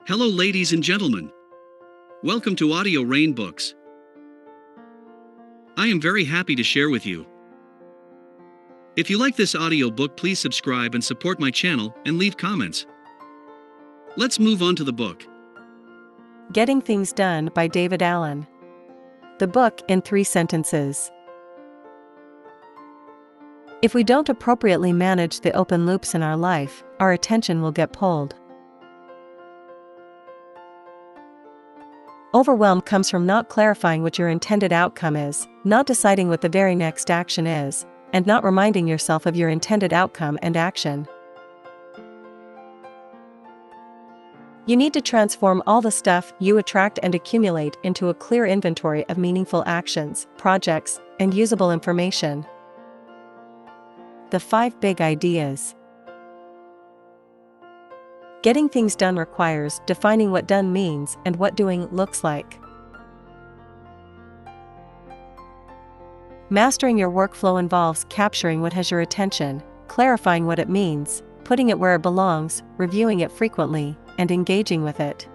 Hello, ladies and gentlemen. Welcome to Audio Rain Books. I am very happy to share with you. If you like this audio book, please subscribe and support my channel and leave comments. Let's move on to the book. Getting Things Done by David Allen. The book in 3 sentences. If we don't appropriately manage the open loops in our life, our attention will get pulled. Overwhelm comes from not clarifying what your intended outcome is, not deciding what the very next action is, and not reminding yourself of your intended outcome and action. You need to transform all the stuff you attract and accumulate into a clear inventory of meaningful actions, projects, and usable information. The 5 big ideas. Getting things done requires defining what done means and what doing looks like. Mastering your workflow involves capturing what has your attention, clarifying what it means, putting it where it belongs, reviewing it frequently, and engaging with it.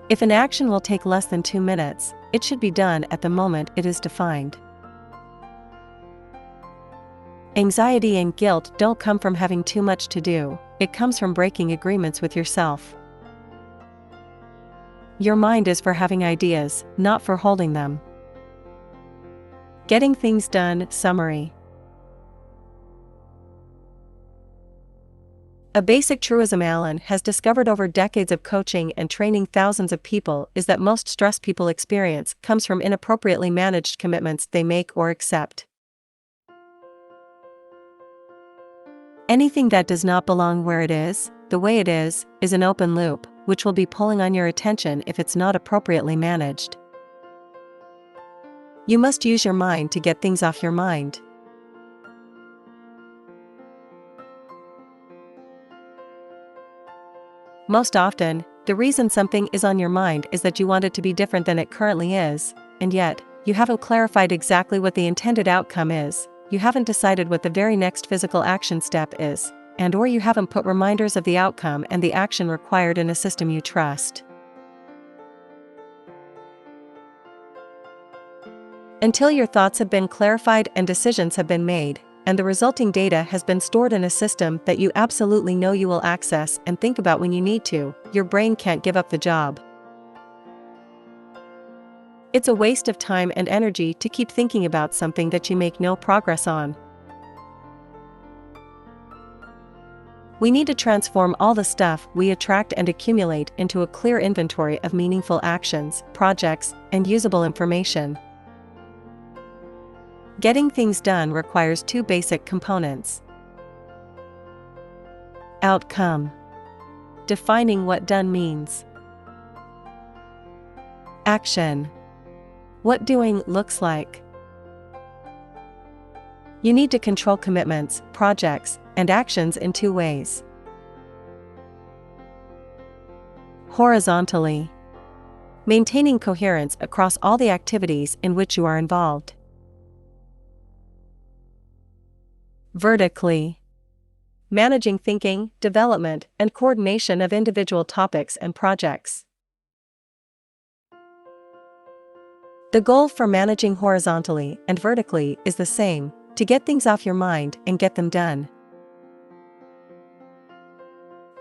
If an action will take less than 2 minutes, it should be done at the moment it is defined. Anxiety and guilt don't come from having too much to do, it comes from breaking agreements with yourself. Your mind is for having ideas, not for holding them. Getting Things Done summary. A basic truism Allen has discovered over decades of coaching and training thousands of people is that most stress people experience comes from inappropriately managed commitments they make or accept. Anything that does not belong where it is, the way it is an open loop, which will be pulling on your attention if it's not appropriately managed. You must use your mind to get things off your mind. Most often, the reason something is on your mind is that you want it to be different than it currently is, and yet, you haven't clarified exactly what the intended outcome is. You haven't decided what the very next physical action step is, or you haven't put reminders of the outcome and the action required in a system you trust. Until your thoughts have been clarified and decisions have been made, and the resulting data has been stored in a system that you absolutely know you will access and think about when you need to, your brain can't give up the job. It's a waste of time and energy to keep thinking about something that you make no progress on. We need to transform all the stuff we attract and accumulate into a clear inventory of meaningful actions, projects, and usable information. Getting things done requires 2 basic components. Outcome. Defining what done means. Action. What doing looks like. You need to control commitments, projects, and actions in 2 ways. Horizontally. Maintaining coherence across all the activities in which you are involved. Vertically. Managing thinking, development, and coordination of individual topics and projects. The goal for managing horizontally and vertically is the same: to get things off your mind and get them done.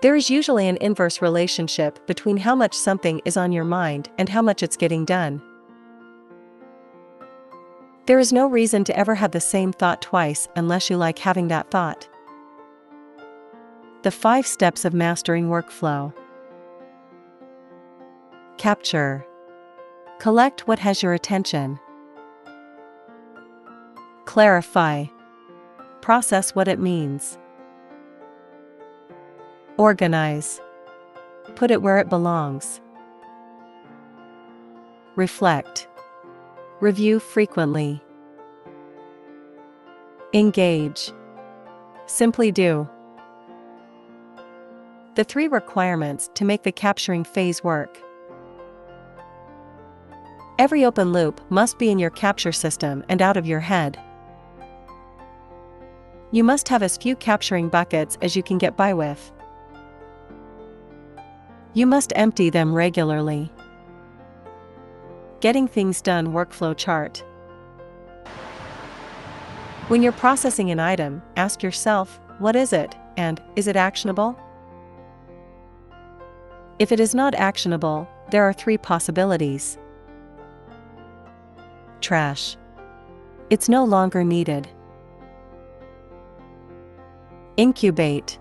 There is usually an inverse relationship between how much something is on your mind and how much it's getting done. There is no reason to ever have the same thought twice unless you like having that thought. The 5 steps of mastering workflow. Capture. Collect what has your attention. Clarify. Process what it means. Organize. Put it where it belongs. Reflect. Review frequently. Engage. Simply do. The 3 requirements to make the capturing phase work. Every open loop must be in your capture system and out of your head. You must have as few capturing buckets as you can get by with. You must empty them regularly. Getting things done workflow chart. When you're processing an item, ask yourself, what is it, and is it actionable? If it is not actionable, there are 3 possibilities. Trash. It's no longer needed. Incubate.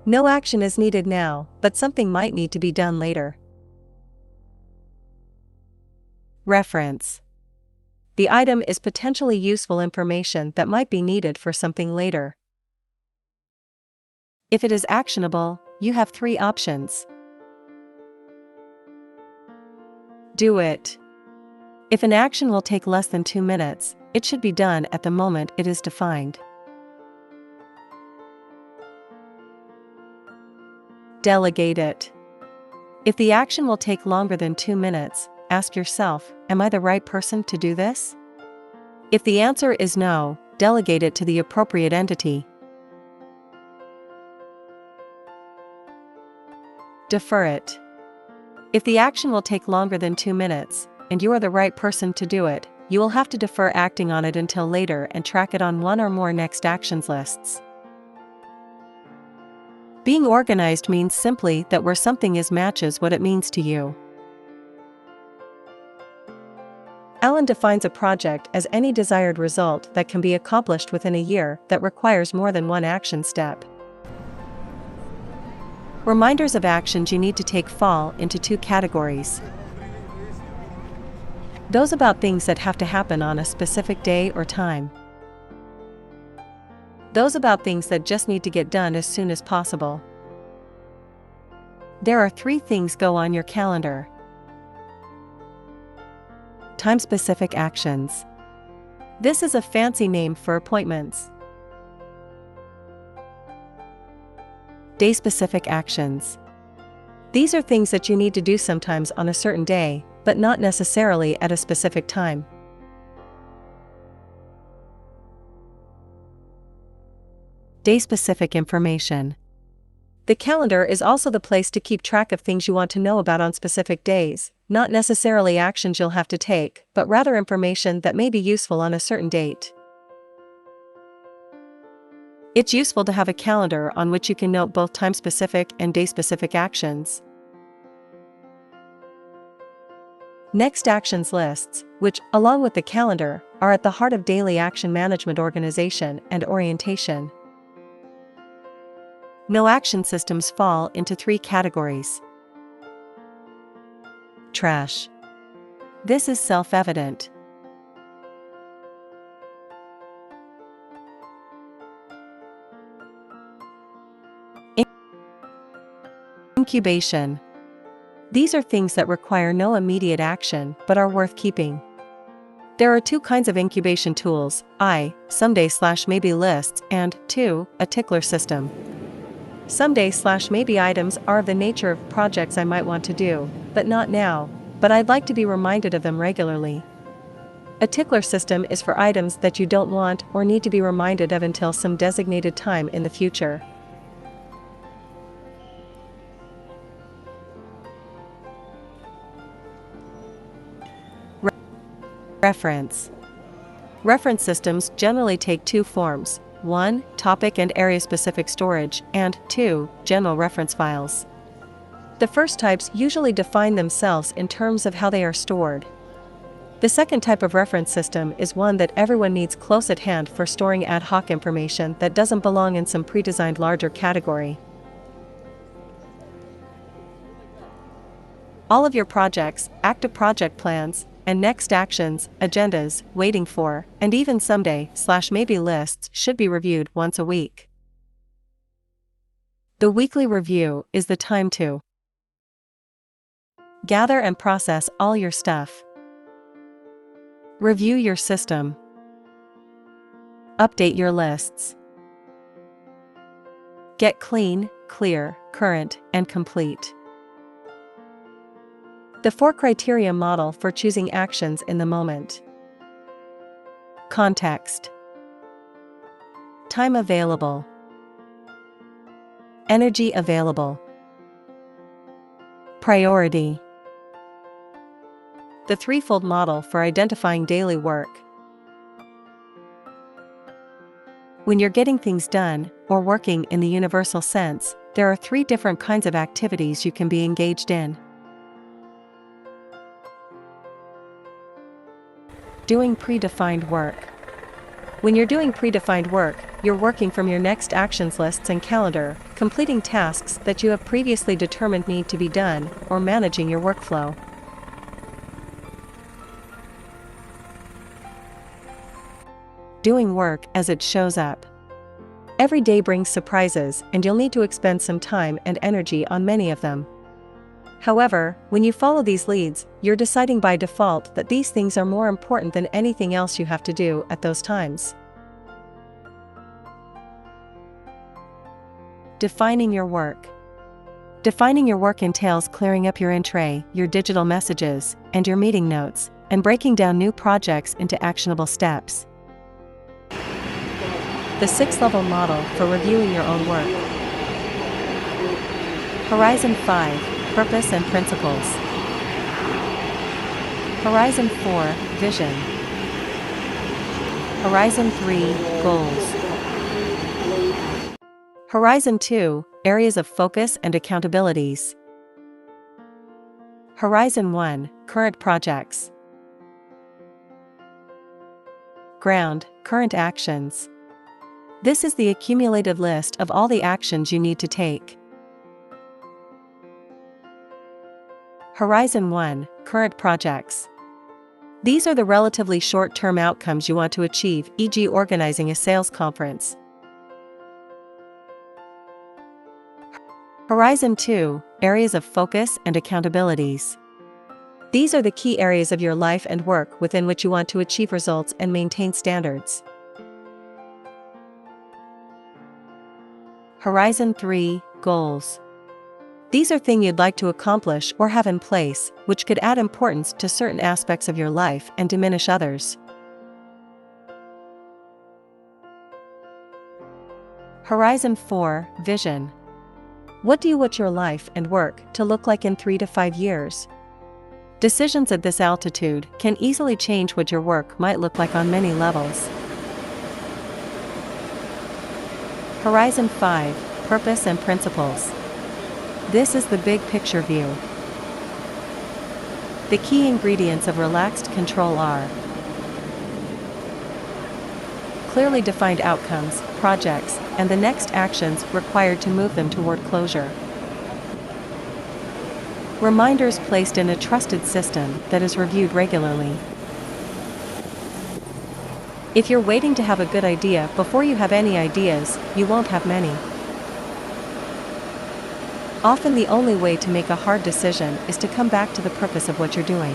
No action is needed now, but something might need to be done later. Reference. The item is potentially useful information that might be needed for something later. If it is actionable, you have 3 options. Do it. If an action will take less than 2 minutes, it should be done at the moment it is defined. Delegate it. If the action will take longer than 2 minutes, ask yourself, am I the right person to do this? If the answer is no, delegate it to the appropriate entity. Defer it. If the action will take longer than 2 minutes, and you are the right person to do it, you will have to defer acting on it until later and track it on one or more next actions lists. Being organized means simply that where something is matches what it means to you. Alan defines a project as any desired result that can be accomplished within a year that requires more than one action step. Reminders of actions you need to take fall into 2 categories. Those about things that have to happen on a specific day or time. Those about things that just need to get done as soon as possible. There are 3 things go on your calendar. Time-specific actions. This is a fancy name for appointments. Day-specific actions. These are things that you need to do sometimes on a certain day, but not necessarily at a specific time. Day-specific information. The calendar is also the place to keep track of things you want to know about on specific days, not necessarily actions you'll have to take, but rather information that may be useful on a certain date. It's useful to have a calendar on which you can note both time-specific and day-specific actions. Next actions lists, which, along with the calendar, are at the heart of daily action management organization and orientation. No action systems fall into 3 categories. Trash. This is self-evident. Incubation. These are things that require no immediate action but are worth keeping. There are 2 kinds of incubation tools, someday/maybe lists, and 2, a tickler system. Someday/maybe items are of the nature of projects I might want to do, but not now, but I'd like to be reminded of them regularly. A tickler system is for items that you don't want or need to be reminded of until some designated time in the future. Reference. Reference systems generally take 2 forms. 1. Topic and area-specific storage, and 2. General reference files. The first types usually define themselves in terms of how they are stored. The second type of reference system is one that everyone needs close at hand for storing ad hoc information that doesn't belong in some pre-designed larger category. All of your projects, active project plans, and next actions, agendas, waiting for, and even someday/maybe lists should be reviewed once a week. The weekly review is the time to gather and process all your stuff. Review your system. Update your lists. Get clean, clear, current, and complete. The 4 criteria model for choosing actions in the moment. Context. Time available. Energy available. Priority. The threefold model for identifying daily work. When you're getting things done, or working in the universal sense, there are three different kinds of activities you can be engaged in. Doing predefined work. When you're doing predefined work, you're working from your next actions lists and calendar, completing tasks that you have previously determined need to be done, or managing your workflow. Doing work as it shows up. Every day brings surprises, and you'll need to expend some time and energy on many of them. However, when you follow these leads, you're deciding by default that these things are more important than anything else you have to do at those times. Defining your work. Defining your work entails clearing up your in-tray, your digital messages, and your meeting notes, and breaking down new projects into actionable steps. The 6-level model for reviewing your own work. Horizon 5, Purpose and Principles. Horizon 4, Vision. Horizon 3, Goals. Horizon 2, Areas of Focus and Accountabilities. Horizon 1, Current Projects. Ground, Current Actions. This is the accumulated list of all the actions you need to take. Horizon 1, Current Projects. These are the relatively short-term outcomes you want to achieve, e.g. organizing a sales conference. Horizon 2, Areas of Focus and Accountabilities. These are the key areas of your life and work within which you want to achieve results and maintain standards. Horizon 3, Goals. These are things you'd like to accomplish or have in place, which could add importance to certain aspects of your life and diminish others. Horizon 4, Vision. What do you want your life and work to look like in 3 to 5 years? Decisions at this altitude can easily change what your work might look like on many levels. Horizon 5, Purpose and Principles. This is the big picture view. The key ingredients of relaxed control are clearly defined outcomes, projects, and the next actions required to move them toward closure. Reminders placed in a trusted system that is reviewed regularly. If you're waiting to have a good idea before you have any ideas, you won't have many. Often the only way to make a hard decision is to come back to the purpose of what you're doing.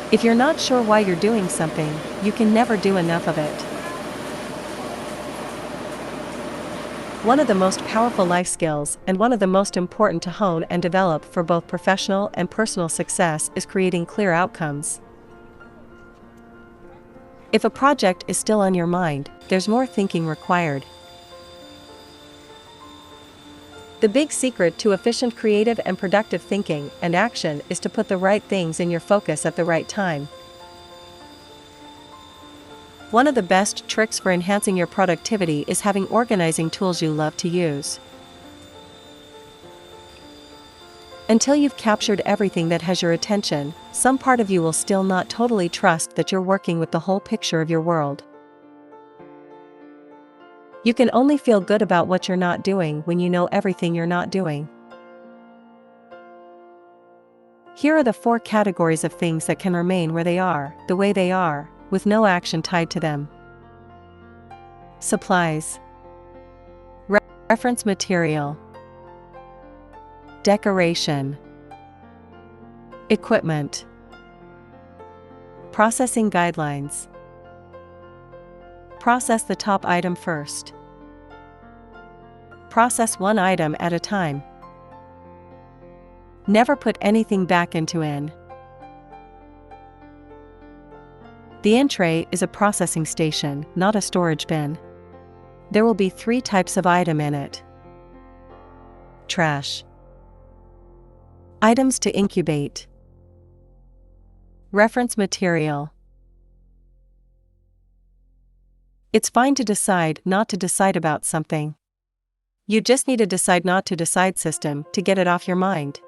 If you're not sure why you're doing something, you can never do enough of it. One of the most powerful life skills and one of the most important to hone and develop for both professional and personal success is creating clear outcomes. If a project is still on your mind, there's more thinking required. The big secret to efficient creative and productive thinking and action is to put the right things in your focus at the right time. One of the best tricks for enhancing your productivity is having organizing tools you love to use. Until you've captured everything that has your attention, some part of you will still not totally trust that you're working with the whole picture of your world. You can only feel good about what you're not doing when you know everything you're not doing. Here are the 4 categories of things that can remain where they are, the way they are, with no action tied to them. Supplies. Reference material. Decoration. Equipment. Processing guidelines. Process the top item first. Process one item at a time. Never put anything back into in. The in-tray is a processing station, not a storage bin. There will be 3 types of item in it. Trash. Items to incubate. Reference material. It's fine to decide not to decide about something. You just need a decide not to decide system to get it off your mind.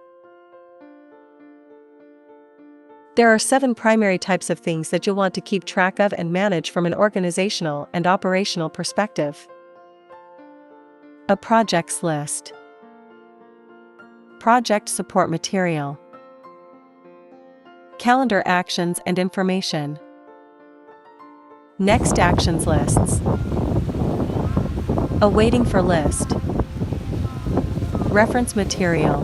There are 7 primary types of things that you'll want to keep track of and manage from an organizational and operational perspective. A projects list. Project support material. Calendar actions and information. Next actions lists. A waiting for list. Reference material.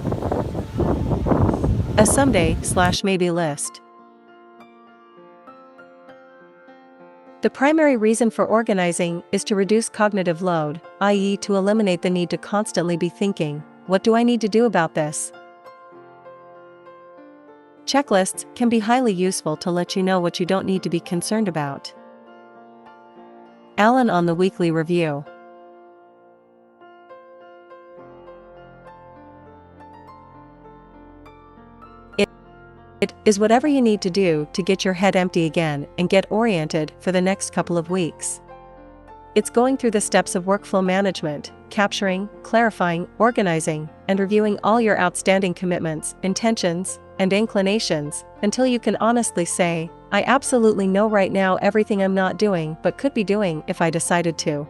A someday/maybe list. The primary reason for organizing is to reduce cognitive load, i.e., to eliminate the need to constantly be thinking, what do I need to do about this? Checklists can be highly useful to let you know what you don't need to be concerned about. Alan on the weekly review. It is whatever you need to do to get your head empty again and get oriented for the next couple of weeks. It's going through the steps of workflow management, capturing, clarifying, organizing, and reviewing all your outstanding commitments, intentions, and inclinations, until you can honestly say, I absolutely know right now everything I'm not doing but could be doing if I decided to.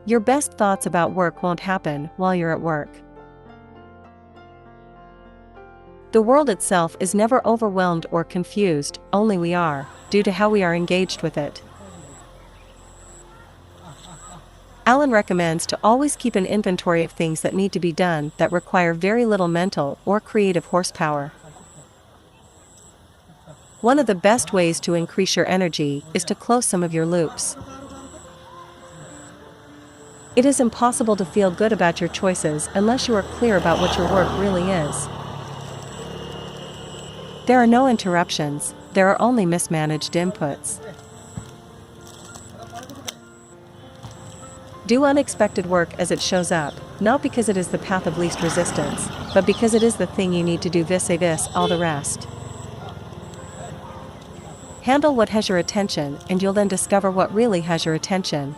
Your best thoughts about work won't happen while you're at work. The world itself is never overwhelmed or confused, only we are, due to how we are engaged with it. Alan recommends to always keep an inventory of things that need to be done that require very little mental or creative horsepower. One of the best ways to increase your energy is to close some of your loops. It is impossible to feel good about your choices unless you are clear about what your work really is. There are no interruptions, there are only mismanaged inputs. Do unexpected work as it shows up, not because it is the path of least resistance, but because it is the thing you need to do vis-a-vis all the rest. Handle what has your attention and you'll then discover what really has your attention.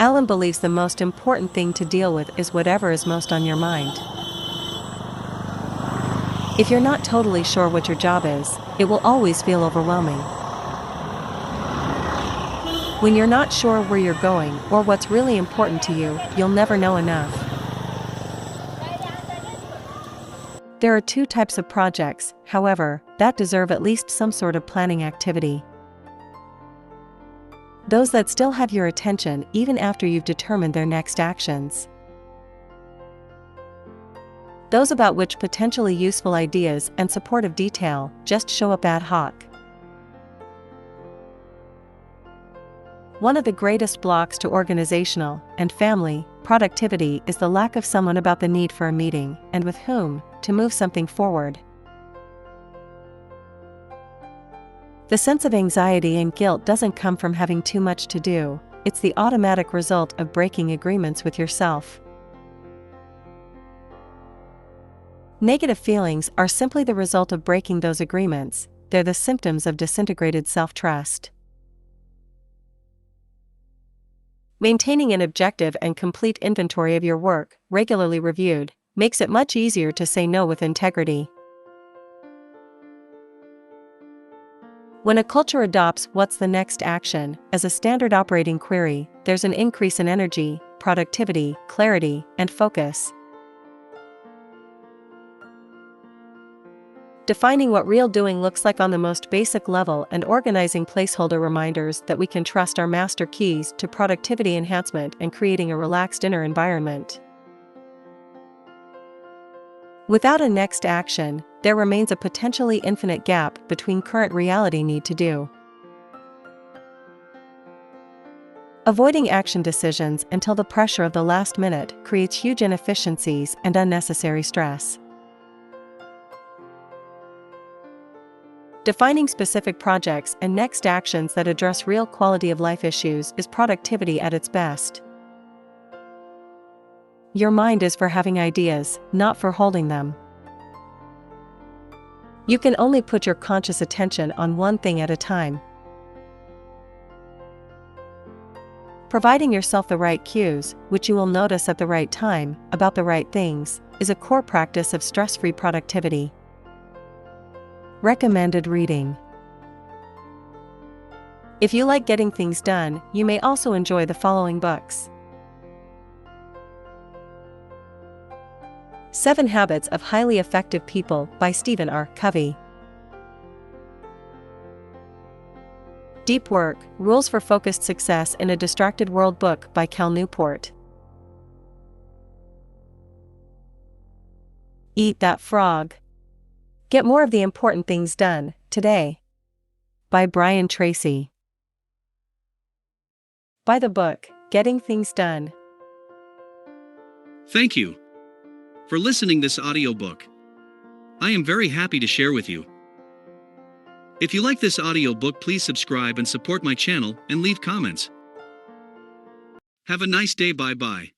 Alan believes the most important thing to deal with is whatever is most on your mind. If you're not totally sure what your job is, it will always feel overwhelming. When you're not sure where you're going or what's really important to you, you'll never know enough. There are 2 types of projects, however, that deserve at least some sort of planning activity. Those that still have your attention even after you've determined their next actions. Those about which potentially useful ideas and supportive detail just show up ad hoc. One of the greatest blocks to organizational and family productivity is the lack of someone about the need for a meeting and with whom to move something forward. The sense of anxiety and guilt doesn't come from having too much to do, it's the automatic result of breaking agreements with yourself. Negative feelings are simply the result of breaking those agreements, they're the symptoms of disintegrated self-trust. Maintaining an objective and complete inventory of your work, regularly reviewed, makes it much easier to say no with integrity. When a culture adopts "what's the next action" as a standard operating query, there's an increase in energy, productivity, clarity, and focus. Defining what real doing looks like on the most basic level and organizing placeholder reminders that we can trust are master keys to productivity enhancement and creating a relaxed inner environment. Without a next action, there remains a potentially infinite gap between current reality need to do. Avoiding action decisions until the pressure of the last minute creates huge inefficiencies and unnecessary stress. Defining specific projects and next actions that address real quality of life issues is productivity at its best. Your mind is for having ideas, not for holding them. You can only put your conscious attention on one thing at a time. Providing yourself the right cues, which you will notice at the right time, about the right things, is a core practice of stress-free productivity. Recommended reading. If you like getting things done, you may also enjoy the following books. 7 Habits of Highly Effective People by Stephen R. Covey. Deep Work, Rules for Focused Success in a Distracted World book by Cal Newport. Eat That Frog. Get More of the Important Things Done, Today, by Brian Tracy. Buy the book, Getting Things Done. Thank you for listening this audiobook. I am very happy to share with you. If you like this audiobook, please subscribe and support my channel and leave comments. Have a nice day. Bye bye.